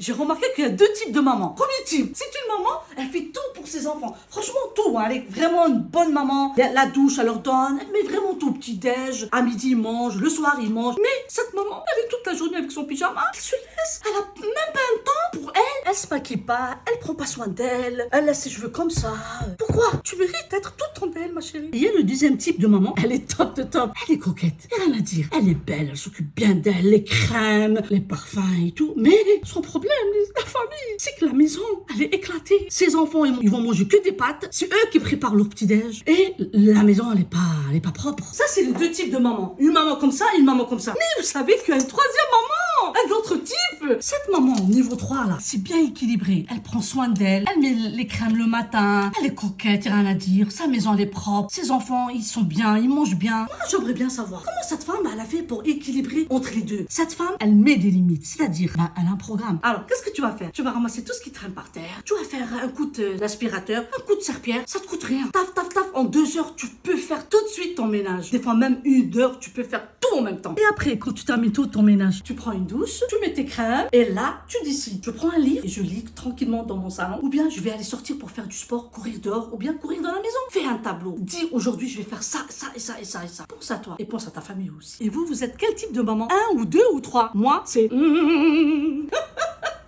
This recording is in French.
J'ai remarqué qu'il y a deux types de mamans. Premier type, c'est une maman, elle fait tout pour ses enfants. Franchement, tout. Hein. Elle est vraiment une bonne maman. La douche, elle leur donne. Elle met vraiment tout. Petit-déj. À midi, ils mangent. Le soir, ils mangent. Mais cette maman, elle est toute la journée avec son pyjama. Elle se laisse. Elle a même pas un temps pour elle. Elle se maquille pas. Elle prend pas soin d'elle. Elle laisse ses cheveux comme ça. Pourquoi? Tu mérites d'être toute en elle, ma chérie. Et il y a le deuxième type de maman. Elle est top de top. Elle est coquette. Il y a rien à dire. Elle est belle. Elle s'occupe bien d'elle. Les crèmes, les parfums et tout. Mais son problème, la famille, c'est que la maison, elle est éclatée. Ses enfants, ils vont manger que des pâtes. C'est eux qui préparent leur petit-déj. Et la maison, elle est pas propre. Ça, c'est les deux types de mamans. Une maman comme ça et une maman comme ça. Mais vous savez qu'il y a une troisième maman. Un autre type. Cette maman, niveau 3, là, c'est bien équilibré. Elle prend soin d'elle. Elle met les crèmes le matin. Elle est coquette, y a rien à dire. Sa maison, elle est propre. Ses enfants, ils sont bien, ils mangent bien. Moi, j'aimerais bien savoir comment cette femme, elle a fait pour équilibrer entre les deux. Cette femme, elle met des limites. C'est-à-dire, elle a un programme. Alors, qu'est-ce que tu vas faire? Tu vas ramasser tout ce qui traîne par terre. Tu vas faire un coup d'aspirateur, un coup de serpillère. Ça te coûte rien. Taf, taf, taf. En 2 heures, tu peux faire tout de suite ton ménage. Des fois, même 1 heure, tu peux faire tout en même temps. Et après, quand tu termines tout ton ménage, tu prends une douche, tu mets tes crèmes, et là, tu décides. Je prends un livre et je lis tranquillement dans mon salon. Ou bien, je vais aller sortir pour faire du sport, courir dehors, ou bien courir dans la maison. Fais un tableau. Dis, aujourd'hui, je vais faire ça, ça et ça et ça et ça. Pense à toi. Et pense à ta famille aussi. Et vous êtes quel type de maman? 1 ou 2 ou 3? Moi, c'est...